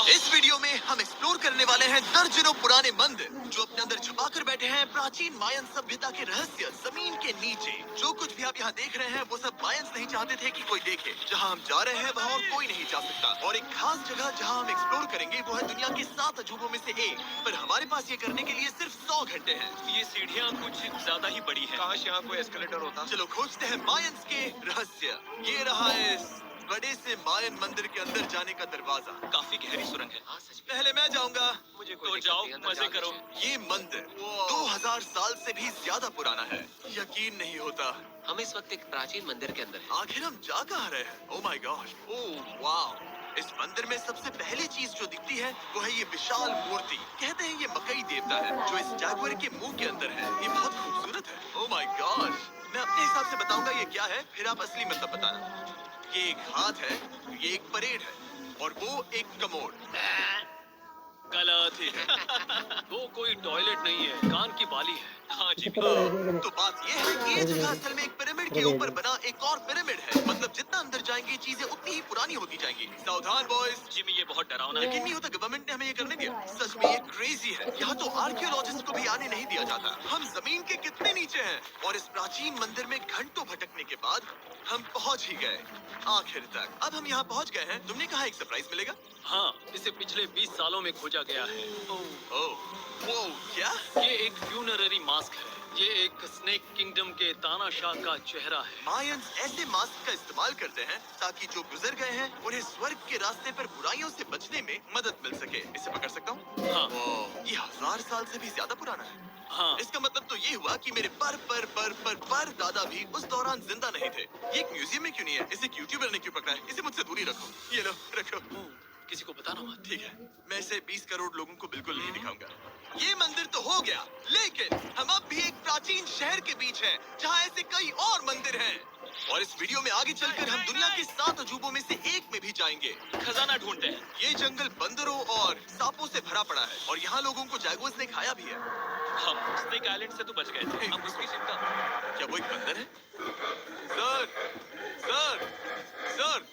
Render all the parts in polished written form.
इस वीडियो में हम एक्सप्लोर करने वाले हैं दर्जनों पुराने मंदिर जो अपने अंदर छुपा कर बैठे हैं प्राचीन मायन सभ्यता के रहस्य जमीन के नीचे। जो कुछ भी आप यहाँ देख रहे हैं वो सब मायंस नहीं चाहते थे कि कोई देखे। जहाँ हम जा रहे हैं वहाँ और कोई नहीं जा सकता, और एक खास जगह जहाँ हम एक्सप्लोर करेंगे वो है दुनिया के 7 अजूबों में से एक। पर हमारे पास ये करने के लिए सिर्फ 100 घंटे हैं। ये सीढ़ियाँ कुछ ज्यादा ही बड़ी है। काश यहाँ कोई एस्केलेटर होता। चलो खोजते हैं मायंस के रहस्य। ये रहा है इस बड़े से मायन मंदिर के अंदर जाने का दरवाजा। काफी गहरी सुरंग है। पहले मैं जाऊंगा। मुझे तो जाओ, मजे करो। ये मंदिर 2000 साल से भी ज्यादा पुराना है। यकीन नहीं होता हम इस वक्त एक प्राचीन मंदिर के अंदर हैं। आखिर हम जा कहाँ रहे हैं? ओह माय गॉड, ओह वाह। इस मंदिर में सबसे पहली चीज जो दिखती है वो है ये विशाल मूर्ति। कहते हैं ये मकई देवता है जो इस जैगुआर के मुंह के अंदर है। ये बहुत खूबसूरत है। ओह माय गॉड, मैं अपने हिसाब से बताऊंगा ये क्या है, फिर आप असली मतलब बताना। ये एक हाथ है, ये एक परेड है, और वो एक कमोड। गलत ही है। वो कोई टॉयलेट नहीं है, कान की बाली है। हाँ जी। तो बात ये है कि ये जगह असल में एक पिरामिड के ऊपर बना एक और पिरामिड है। मतलब जितना अंदर जाएंगे चीजें उतनी ही पुरानी होती जाएंगी। सावधान बॉयज। जिमी, ये बहुत डरावना है। यकीन नहीं होता गवर्नमेंट ने हमें ये करने दिया। सच में ये क्रेजी है। यहाँ तो आर्कियोलॉजिस्ट को भी आने नहीं दिया जाता। हम जमीन के कितने नीचे हैं, और इस प्राचीन मंदिर में घंटों भटकने के बाद हम पहुँच ही गए आखिर तक। अब हम यहाँ पहुँच गए हैं। तुमने कहा एक सरप्राइज मिलेगा। हाँ, इसे पिछले 20 सालों में खोजा गया है। वो क्या? ये एक फ्यूनररी मास्क है। ये एक स्नेक किंगडम के तानाशाह का चेहरा है। मायंस ऐसे मास्क का इस्तेमाल करते हैं ताकि जो गुजर गए हैं उन्हें स्वर्ग के रास्ते पर बुराइयों से बचने में मदद मिल सके। इसे पकड़ सकता हूँ? हाँ। ये 1000 साल से भी ज्यादा पुराना है। हाँ। इसका मतलब तो ये हुआ कि मेरे पर दादा भी उस दौरान जिंदा नहीं थे। ये एक म्यूजियम में क्यों नहीं है? इसे यूट्यूबर ने क्यों पकड़ा है? इसे मुझसे दूरी रखो। ये लो, रखो। किसी को बताना मत। ठीक है, मैं इसे 20 करोड़ लोगों को बिल्कुल नहीं दिखाऊंगा। ये मंदिर तो हो गया, लेकिन हम अब भी एक प्राचीन शहर के बीच हैं, जहाँ ऐसे कई और मंदिर हैं। और इस वीडियो में आगे चलकर हम दुनिया के 7 अजूबों में से एक में भी जाएंगे। खजाना ढूंढते हैं। ये जंगल बंदरों और सांपों से भरा पड़ा है, और यहाँ लोगों को जैगुआर्स ने खाया भी है। हम स्नेक आइलैंड से तो बच गए थे। अब उसकी चिंता। क्या वो एक बंदर है? Sir, sir, sir.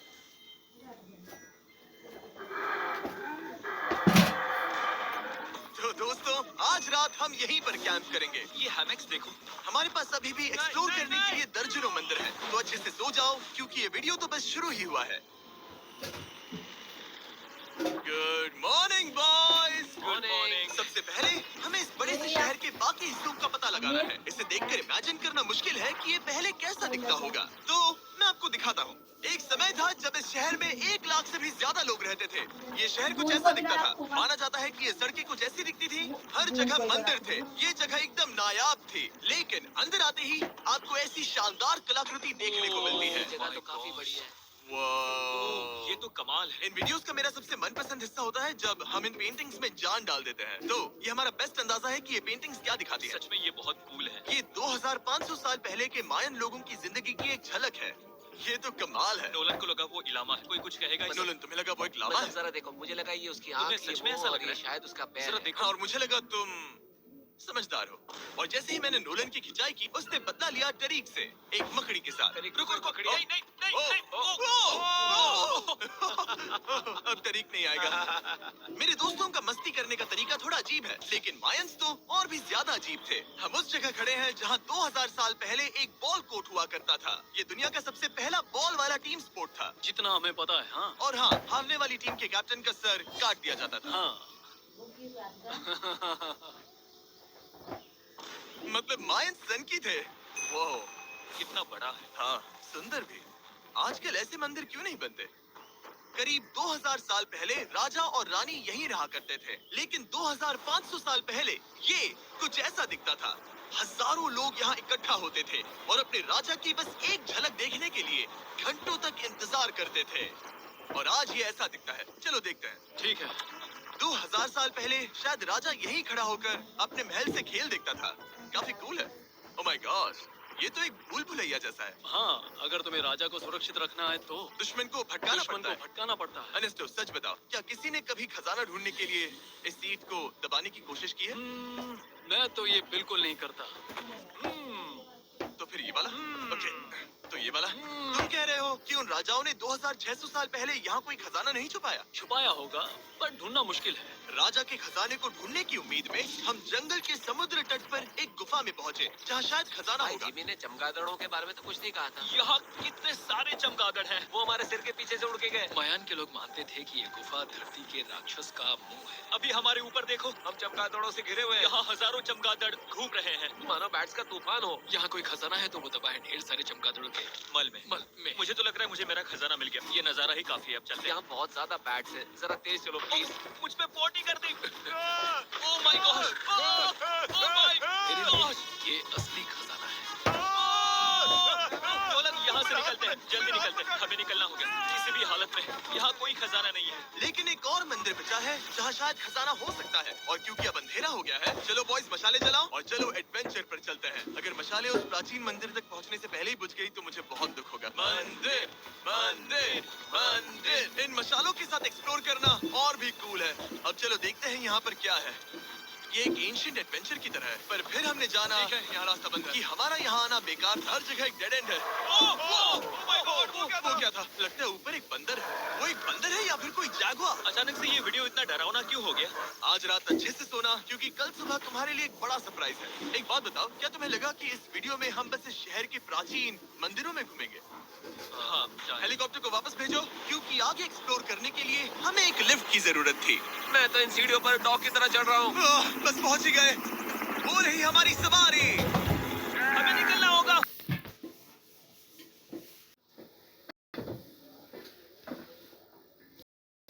तो दोस्तों, आज रात हम यहीं पर कैंप करेंगे। ये हैमेक्स देखो। हमारे पास अभी भी एक्सप्लोर करने के लिए दर्जनों मंदिर हैं। तो अच्छे से सो जाओ, क्योंकि ये वीडियो तो बस शुरू ही हुआ है। Good morning boys. Good morning. सबसे पहले हमें इस बड़े से शहर के बाकी हिस्सों का पता लगाना है। इसे देखकर इमेजिन करना मुश्किल है कि ये पहले कैसा दिखता होगा। तो मैं आपको दिखाता हूँ। एक समय था जब इस शहर में 1 लाख से भी ज्यादा लोग रहते थे। ये शहर कुछ ऐसा दिखता था। माना जाता है कि ये सड़कें कुछ ऐसी दिखती थी। हर जगह मंदिर थे। ये जगह एकदम नायाब थी, लेकिन अंदर आते ही आपको ऐसी शानदार कलाकृति देखने को मिलती है। जगह तो काफी बड़ी है। वाह, ये तो कमाल है। इन वीडियोस का मेरा सबसे मनपसंद हिस्सा होता है जब हम इन पेंटिंग्स में जान डाल देते हैं। तो ये हमारा बेस्ट अंदाजा है कि ये पेंटिंग्स क्या दिखाती है। सच में ये बहुत कूल है। ये 2500 साल पहले के मायन लोगों की जिंदगी की एक झलक है। ये तो कमाल है। नोलन को लगा वो इलामा है। कोई कुछ कहेगा इसे? नोलन, तुम्हें लगा वो एक लामा है? जरा देखो, मुझे लगा ये उसकी तुम्हें आँख, सच ये में वो, ऐसा और लग रहा ये है? शायद उसका पैर जरा है। देखो। और मुझे लगा तुम समझदार हो। और जैसे ही मैंने नोलन की खिंचाई की, उसने बदला लिया टरीक से, एक मकड़ी के साथ। रुको, पकड़ी। नहीं, नहीं, नहीं, ओ, नहीं। अब तरीक नहीं आएगा। मेरे दोस्तों का मस्ती करने का तरीका थोड़ा अजीब है, लेकिन मायंस तो और भी ज्यादा अजीब थे। हम उस जगह खड़े हैं जहां 2000 साल पहले एक बॉल कोर्ट हुआ करता था। ये दुनिया का सबसे पहला बॉल वाला टीम स्पोर्ट था। जितना हमें पता है। हाँ। और हाँ, हारने वाली टीम के कैप्टन का सर काट दिया जाता था। हाँ। मतलब मायंस सनकी थे। वो कितना बड़ा है। हाँ, सुंदर भी। आजकल ऐसे मंदिर क्यों नहीं बनते? करीब 2000 साल पहले राजा और रानी यहीं रहा करते थे, लेकिन 2500 साल पहले ये कुछ ऐसा दिखता था। हजारों लोग यहाँ इकट्ठा होते थे और अपने राजा की बस एक झलक देखने के लिए घंटों तक इंतजार करते थे। और आज ये ऐसा दिखता है। चलो देखते हैं। ठीक है। 2000 साल पहले शायद राजा यहीं खड़ा होकर अपने महल से खेल देखता था। काफी कूल है। ओह माय गॉड, ये तो एक भूल भुलैया जैसा है। हाँ, अगर तुम्हें राजा को सुरक्षित रखना है तो दुश्मन को भटकाना पड़ता है। अनेस्टो, सच बताओ, क्या किसी ने कभी खजाना ढूंढने के लिए इस सीट को दबाने की कोशिश की है? मैं तो ये बिल्कुल नहीं करता। तो फिर ये वाला? ओके, तो ये वाला। तुम कह रहे हो कि उन राजाओं ने 2600 साल पहले यहाँ कोई खजाना नहीं छुपाया? छुपाया होगा पर ढूंढना मुश्किल है। राजा के खजाने को ढूंढने की उम्मीद में हम जंगल के समुद्र तट पर एक गुफा में पहुँचे, जहाँ शायद खजाना भाई होगा। जिमी ने चमगादड़ों के बारे में तो कुछ नहीं कहा था। यहाँ कितने सारे चमगादड़ हैं। वो हमारे सिर के पीछे से उड़ के गए। मयान के लोग मानते थे कि ये गुफा धरती के राक्षस का मुंह है। अभी हमारे ऊपर देखो, हम चमगादड़ों से घिरे हुए हैं। यहाँ हजारों चमगादड़ घूम रहे हैं। मानो बैट्स का तूफान हो। यहाँ कोई खजाना है तो वो दबा है ढेर सारे चमगादड़ों के मल में। मुझे तो लग रहा है मुझे मेरा खजाना मिल गया। ये नजारा ही काफी है, अब चलते हैं। यहाँ बहुत ज्यादा बैट्स है, जरा तेज चलो प्लीज। मुझ पे पॉटी कर दी। Oh my god, oh my god, ये असली खजाना है। डॉलर, यहाँ से निकलते हैं, जल्दी निकलते हैं, हमें निकलना होगा किसी भी हालत में। यहाँ कोई खजाना नहीं है। लेकिन एक और मंदिर बचा है जहाँ शायद खजाना हो सकता है, और क्योंकि अब अंधेरा हो गया है, चलो बॉयज मशाले जलाओ और चलो एडवेंचर पर चलते हैं। अगर मशाले उस प्राचीन मंदिर तक पहुँचने से पहले ही बुझ गई तो मुझे बहुत दुख होगा। मंदिर मंदिर मंदिर, इन मशालों के साथ एक्सप्लोर करना और भी कूल है। अब चलो देखते हैं यहाँ पर क्या है। ये एक एंशिएंट एडवेंचर की तरह है, पर फिर हमने जाना ठीक है, यहाँ रास्ता बंद है। कि हमारा यहाँ आना बेकार था। हर जगह एक डेड एंड है। वो क्या था? लगता है ऊपर एक बंदर है। वो एक बंदर है या फिर कोई जागुआर? अचानक से ये वीडियो इतना डरावना क्यों हो गया? आज रात अच्छे से सोना, क्योंकि कल सुबह तुम्हारे लिए एक बड़ा सरप्राइज है। एक बात बताओ, क्या तुम्हें लगा कि इस वीडियो में हम बस इस शहर के प्राचीन मंदिरों में घूमेंगे? हाँ, हेलीकॉप्टर को वापस भेजो, क्योंकि आगे एक्सप्लोर करने के लिए हमें एक लिफ्ट की जरूरत थी। मैं तो इन सीढ़ियों पर डॉग की तरह चढ़ रहा हूँ। बस पहुंच ही गए। हो रही हमारी सवारी।